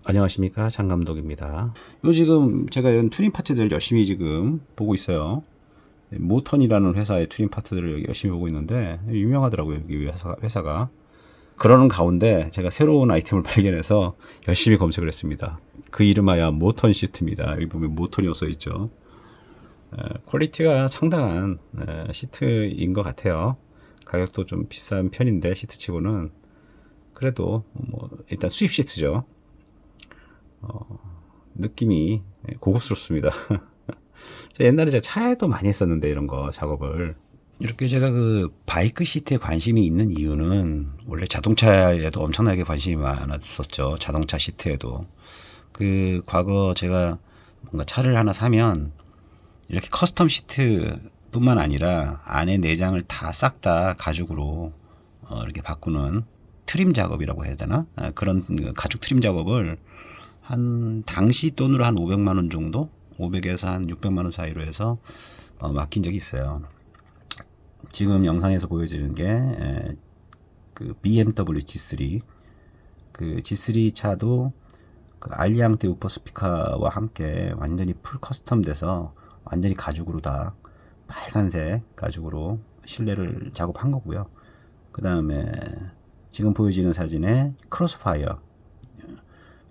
안녕하십니까, 장 감독입니다. 요 지금 제가 이런 튜닝 파트들 열심히 지금 보고 있어요. 모턴이라는 회사의 튜닝 파트들을 열심히 보고 있는데 유명하더라고요, 여기 회사가. 그러는 가운데 제가 새로운 아이템을 발견해서 열심히 검색을 했습니다. 그 이름하여 모턴 시트입니다. 여기 보면 모턴이 써 있죠. 퀄리티가 상당한 시트인 것 같아요. 가격도 좀 비싼 편인데 시트치고는 그래도 뭐 일단 수입 시트죠. 느낌이 고급스럽습니다. 옛날에 제가 차에도 많이 했었는데 이런 거 작업을. 이렇게 제가 그 바이크 시트에 관심이 있는 이유는 원래 자동차에도 엄청나게 관심이 많았었죠. 자동차 시트에도. 그 과거 제가 뭔가 차를 하나 사면 이렇게 커스텀 시트 뿐만 아니라 안에 내장을 다 싹 다 가죽으로 이렇게 바꾸는 트림 작업이라고 해야 되나? 그런 가죽 트림 작업을 한 당시 돈으로 한 500만 원 정도, 500에서 한 600만 원 사이로 해서 맡긴 적이 있어요. 지금 영상에서 보여지는 게 그 BMW G3, 그 G3 차도 그 알리앙테 우퍼 스피커와 함께 완전히 풀 커스텀 돼서 완전히 가죽으로 다 빨간색 가죽으로 실내를 작업한 거고요. 그 다음에 지금 보여지는 사진에 크로스파이어,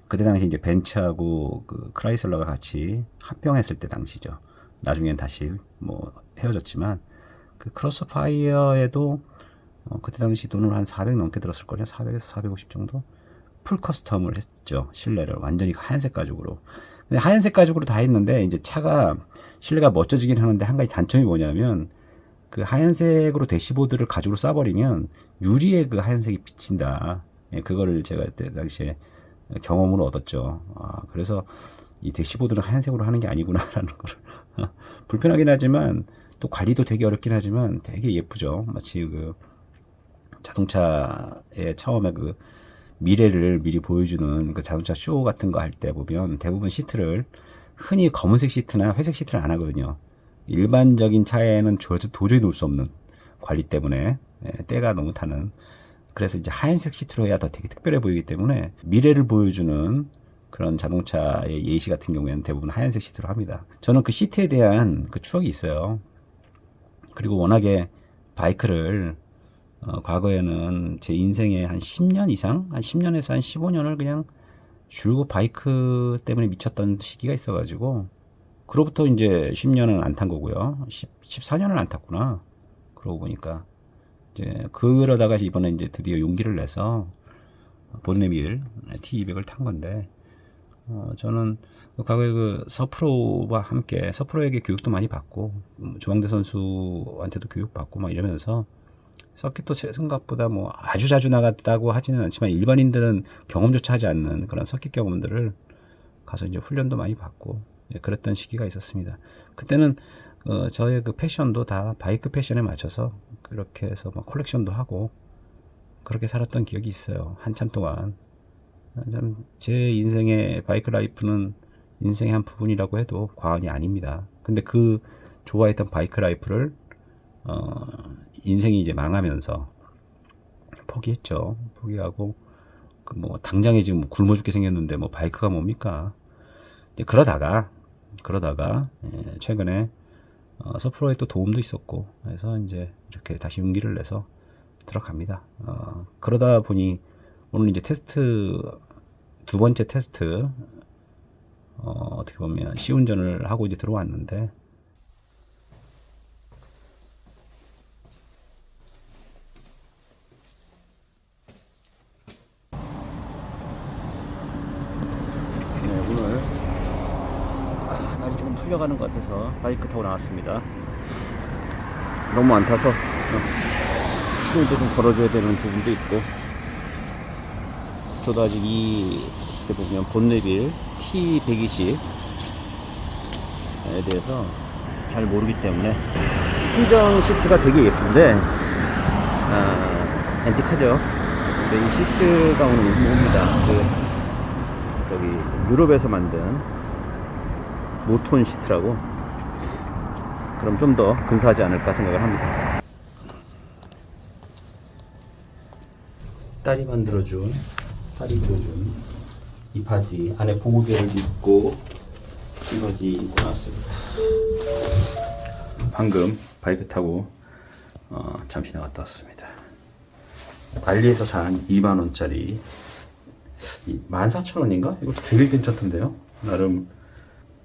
그때 당시 이제 벤츠하고 그 크라이슬러가 같이 합병했을 때 당시죠. 나중엔 다시 뭐 헤어졌지만 그 크로스파이어에도 그때 당시 돈을 한 400 넘게 들었을 거예요. 400에서 450 정도 풀 커스텀을 했죠. 실내를 완전히 하얀색 가죽으로. 근데 하얀색 가죽으로 다 했는데 이제 차가 실내가 멋져지긴 하는데 한 가지 단점이 뭐냐면 그 하얀색으로 대시보드를 가죽으로 쏴버리면 유리에 그 하얀색이 비친다. 그거를 제가 그때 당시에 경험으로 얻었죠. 그래서 이 대시보드는 하얀색으로 하는 게 아니구나라는 걸. 불편하긴 하지만 또 관리도 되게 어렵긴 하지만 되게 예쁘죠. 마치 그 자동차의 처음에 그 미래를 미리 보여주는 그 자동차 쇼 같은 거 할 때 보면 대부분 시트를 흔히 검은색 시트나 회색 시트를 안 하거든요. 일반적인 차에는 도저히 놓을 수 없는 관리 때문에 때가 너무 타는. 그래서 이제 하얀색 시트로 해야 더 되게 특별해 보이기 때문에 미래를 보여주는 그런 자동차의 예시 같은 경우에는 대부분 하얀색 시트로 합니다. 저는 그 시트에 대한 그 추억이 있어요. 그리고 워낙에 바이크를 과거에는 제 인생에 한 10년 이상, 한 10년에서 한 15년을 그냥 줄곧 바이크 때문에 미쳤던 시기가 있어가지고, 그로부터 이제 10년은 안 탄 거고요. 14년을 안 탔구나. 그러고 보니까. 이제 그러다가 이번에 이제 드디어 용기를 내서 본네빌 T200을 탄 건데, 저는 과거에 그 서프로와 함께 서프로에게 교육도 많이 받고 조항대 선수한테도 교육받고 막 이러면서 서킷도 생각보다 뭐 아주 자주 나갔다고 하지는 않지만 일반인들은 경험조차 하지 않는 그런 서킷 경험들을 가서 이제 훈련도 많이 받고 그랬던 시기가 있었습니다. 그때는 저의 그 패션도 다 바이크 패션에 맞춰서 그렇게 해서 막 컬렉션도 하고 그렇게 살았던 기억이 있어요. 한참 동안. 제 인생의 바이크 라이프는 인생의 한 부분이라고 해도 과언이 아닙니다. 근데 그 좋아했던 바이크 라이프를 인생이 이제 망하면서 포기했죠. 포기하고 그 뭐 당장에 지금 굶어 죽게 생겼는데 뭐 바이크가 뭡니까? 이제 그러다가 최근에 서프로에 또 도움도 있었고 해서 이제 이렇게 다시 용기를 내서 들어갑니다. 그러다 보니 오늘 이제 테스트 두 번째 테스트 어떻게 보면 시운전을 하고 이제 들어왔는데 오늘 날이 조금 풀려가는 것 같아서 바이크 타고 나왔습니다. 너무 안 타서 시동도 좀 걸어줘야 되는 부분도 있고 저도 아직 이때 보면 본네빌 T120에 대해서 잘 모르기 때문에 순정 시트가 되게 예쁜데 앤틱하죠. 근데 이 시트가 오늘 뭡니다. 저기 유럽에서 만든 모톤 시트라고. 그럼 좀 더 근사하지 않을까 생각을 합니다. 딸이 그려준 이 바지 안에 보호대를 입고 이 바지 입고 나왔습니다. 방금 바이크 타고 잠시 나갔다 왔습니다. 알리에서 산 2만원짜리 14,000원인가? 이거 되게 괜찮던데요? 나름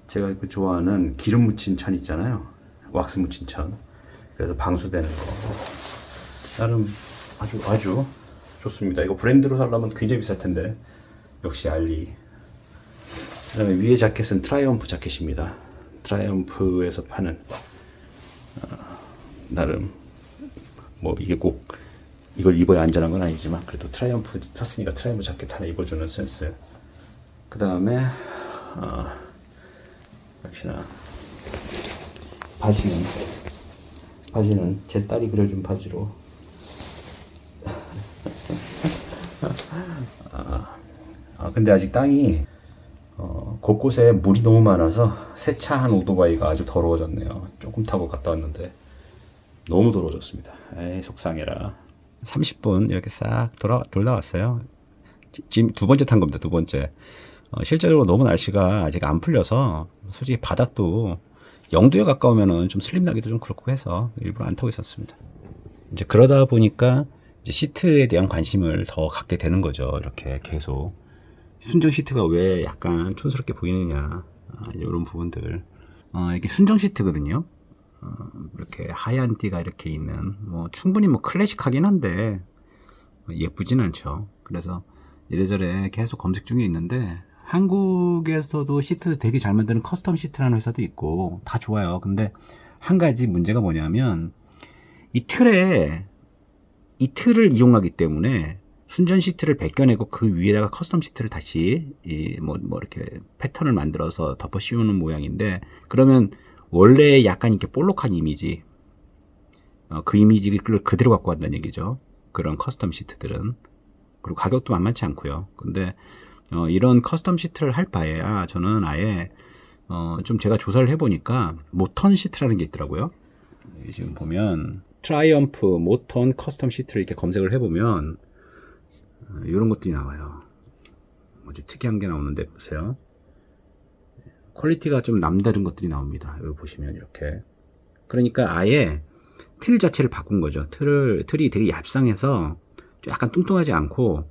제가 그 좋아하는 기름 묻힌 천 있잖아요. 왁스 묻힌 천. 그래서 방수되는 거. 나름 아주 좋습니다. 이거 브랜드로 사려면 굉장히 비쌀 텐데. 역시 알리. 그 다음에 위에 자켓은 트라이엄프 자켓입니다. 트라이엄프에서 파는 나름 뭐 이게 꼭 이걸 입어야 안전한 건 아니지만 그래도 트라이엄프 샀으니까 트라이엄프 자켓 하나 입어주는 센스. 그 다음에 역시나 바지는 제 딸이 그려준 바지로 근데 아직 땅이 곳곳에 물이 너무 많아서 세차한 오토바이가 아주 더러워졌네요. 조금 타고 갔다 왔는데 너무 더러워졌습니다. 에이 속상해라. 30분 이렇게 싹 돌다 왔어요. 지금 두 번째 탄 겁니다. 두 번째. 실제로 너무 날씨가 아직 안 풀려서 솔직히 바닥도 0도에 가까우면은 좀 슬립 나기도 좀 그렇고 해서 일부러 안 타고 있었습니다. 이제 그러다 보니까 이제 시트에 대한 관심을 더 갖게 되는 거죠. 이렇게 계속 순정 시트가 왜 약간 촌스럽게 보이느냐 이런 부분들. 이게 순정 시트거든요. 이렇게 하얀 띠가 이렇게 있는 뭐 충분히 뭐 클래식하긴 한데 예쁘진 않죠. 그래서 이래저래 계속 검색 중에 있는데 한국에서도 시트 되게 잘 만드는 커스텀 시트라는 회사도 있고 다 좋아요. 근데 한 가지 문제가 뭐냐면 이 틀을 이용하기 때문에 순전 시트를 벗겨내고 그 위에다가 커스텀 시트를 다시 뭐 이렇게 패턴을 만들어서 덮어 씌우는 모양인데 그러면 원래 약간 이렇게 볼록한 이미지 그 이미지를 그대로 갖고 간다는 얘기죠. 그런 커스텀 시트들은. 그리고 가격도 만만치 않고요. 근데 이런 커스텀 시트를 할 바에야 저는 아예 좀 제가 조사를 해보니까 모턴 시트라는 게 있더라고요. 지금 보면 트라이엄프 모턴 커스텀 시트를 이렇게 검색을 해보면 이런 것들이 나와요. 아주 특이한 게 나오는데 보세요. 퀄리티가 좀 남다른 것들이 나옵니다. 여기 보시면 이렇게. 그러니까 아예 틀 자체를 바꾼 거죠. 틀이 되게 얇상해서 약간 뚱뚱하지 않고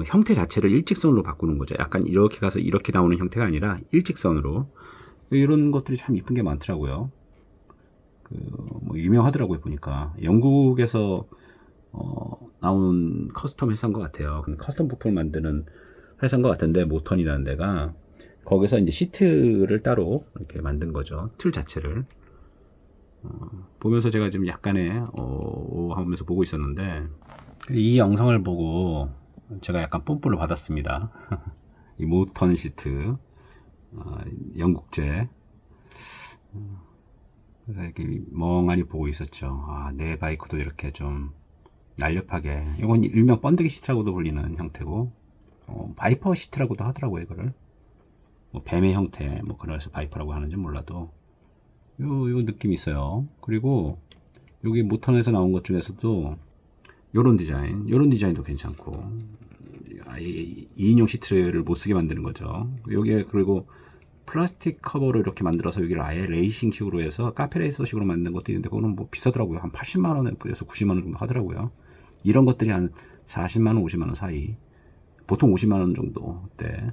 형태 자체를 일직선으로 바꾸는 거죠. 약간 이렇게 가서 이렇게 나오는 형태가 아니라 일직선으로. 이런 것들이 참 이쁜 게 많더라고요. 뭐 유명하더라고요. 보니까 영국에서 나온 커스텀 회사인 것 같아요. 커스텀 부품을 만드는 회사인 것 같은데 모턴이라는 데가 거기서 이제 시트를 따로 이렇게 만든 거죠. 틀 자체를. 보면서 제가 지금 약간의 하면서 보고 있었는데 이 영상을 보고 제가 약간 뽐뿌를 받았습니다. 이 모턴 시트 영국제. 그래서 이렇게 멍하니 보고 있었죠. 내 바이크도 이렇게 좀 날렵하게. 이건 일명 번데기 시트라고도 불리는 형태고 바이퍼 시트라고도 하더라고요. 이거를 뭐 뱀의 형태 뭐 그래서 바이퍼라고 하는지 몰라도 요 느낌이 있어요. 그리고 여기 모턴에서 나온 것 중에서도 요런 디자인도 괜찮고 아예 2인용 시트를 못 쓰게 만드는 거죠. 여기에 그리고 플라스틱 커버로 이렇게 만들어서 여기를 아예 레이싱식으로 해서 카페레이서식으로 만든 것도 있는데 그거는 뭐 비싸더라고요. 한 80만원에서 90만원 정도 하더라고요. 이런 것들이 한 40만원 50만원 사이, 보통 50만원 정도 때.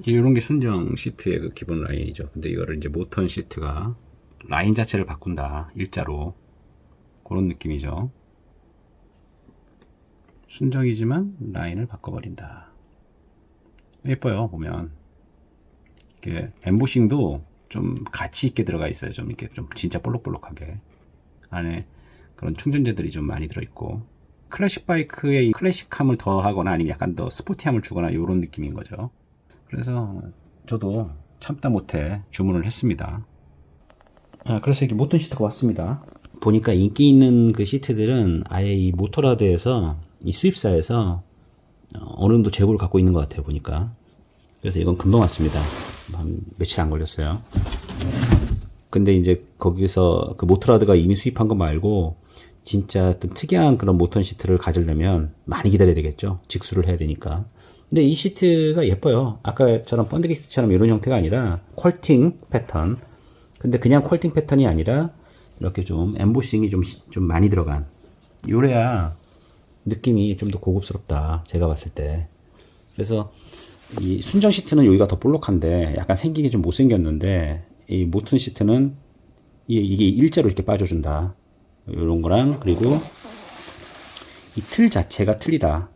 이런 게 순정 시트의 그 기본 라인이죠. 근데 이거를 이제 모턴 시트가 라인 자체를 바꾼다, 일자로. 그런 느낌이죠. 순정이지만 라인을 바꿔버린다. 예뻐요. 보면 이렇게 엠보싱도 좀 가치 있게 들어가 있어요. 좀 이렇게 좀 진짜 볼록볼록하게 안에 그런 충전재들이 좀 많이 들어있고, 클래식 바이크의 클래식함을 더하거나 아니면 약간 더 스포티함을 주거나 이런 느낌인 거죠. 그래서 저도 참다 못해 주문을 했습니다. 그래서 이렇게 모턴 시트가 왔습니다. 보니까 인기 있는 그 시트들은 아예 이 모터라드에서 이 수입사에서 어느 정도 재고를 갖고 있는 것 같아요. 보니까. 그래서 이건 금방 왔습니다. 한 며칠 안 걸렸어요. 근데 이제 거기서 그 모터라드가 이미 수입한 거 말고 진짜 좀 특이한 그런 모턴 시트를 가지려면 많이 기다려야 되겠죠. 직수를 해야 되니까. 근데 이 시트가 예뻐요. 아까처럼 번데기 시트처럼 이런 형태가 아니라 퀄팅 패턴. 근데 그냥 퀄팅 패턴이 아니라 이렇게 좀 엠보싱이 좀 많이 들어간. 요래야 느낌이 좀 더 고급스럽다. 제가 봤을 때. 그래서 이 순정 시트는 여기가 더 볼록한데 약간 생기게 좀 못생겼는데 이 모튼 시트는 이게 일자로 이렇게 빠져준다. 이런 거랑 그리고 이 틀 자체가 틀리다.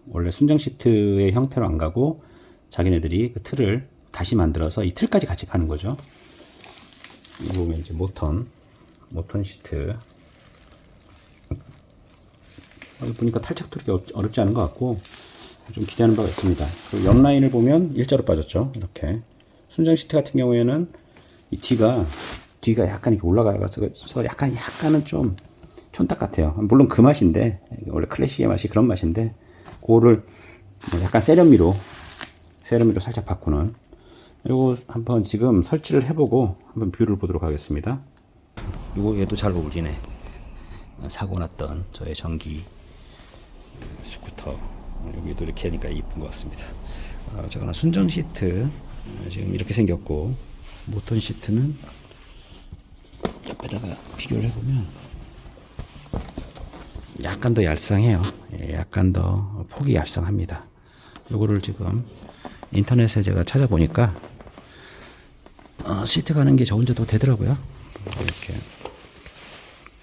원래 순정 시트의 형태로 안 가고 자기네들이 그 틀을 다시 만들어서 이 틀까지 같이 파는 거죠. 이 보면 이제 모턴 시트. 여기 보니까 탈착 뚫기 어렵지 않은 것 같고 좀 기대하는 바가 있습니다. 그 옆 라인을 보면 일자로 빠졌죠. 이렇게 순정 시트 같은 경우에는 이 뒤가 약간 이렇게 올라가서 약간은 좀 촌딱 같아요. 물론 그 맛인데 원래 클래식의 맛이 그런 맛인데 그거를 약간 세련미로 살짝 바꾸는. 이거 한번 지금 설치를 해보고 한번 뷰를 보도록 하겠습니다. 이거 얘도 잘 어울리네. 사고 났던 저의 전기 스쿠터. 여기도 이렇게 하니까 이쁜 것 같습니다. 어쨌거나 순정 시트 지금 이렇게 생겼고 모턴 시트는 옆에다가 비교를 해보면 약간 더 얄쌍해요. 약간 더 폭이 얄쌍합니다. 요거를 지금 인터넷에 제가 찾아보니까 시트 가는 게 저 혼자도 되더라고요. 이렇게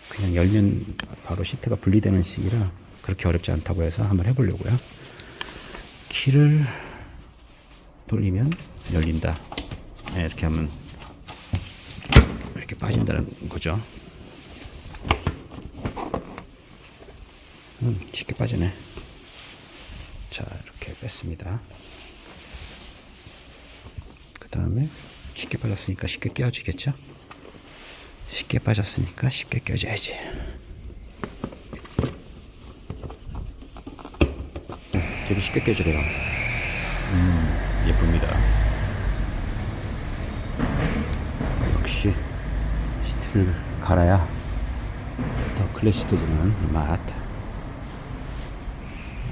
그냥 열면 바로 시트가 분리되는 식이라 그렇게 어렵지 않다고 해서 한번 해보려고요. 키를 돌리면 열린다. 이렇게 하면 이렇게 빠진다는 거죠. 쉽게 빠지네. 자, 이렇게 뺐습니다. 그 다음에 쉽게 빠졌으니까 쉽게 껴지겠죠? 쉽게 빠졌으니까 쉽게 껴줘야지. 되게 쉽게 껴지래요. 예쁩니다. 역시 시트를 갈아야 더 클래식해지는 맛.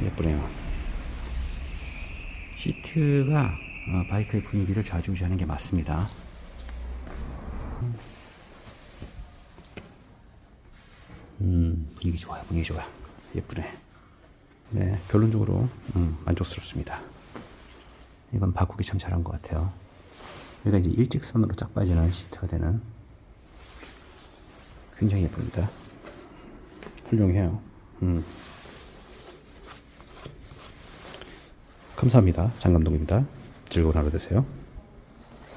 예쁘네요. 시트가 바이크의 분위기를 좌지우지하는 게 맞습니다. 분위기 좋아요. 분위기 좋아. 예쁘네. 네, 결론적으로 만족스럽습니다. 이건 바꾸기 참 잘한 것 같아요. 여기가 이제 일직선으로 쫙 빠지는 시트가 되는. 굉장히 예쁩니다. 훌륭해요. 감사합니다. 장감독입니다. 즐거운 하루 되세요.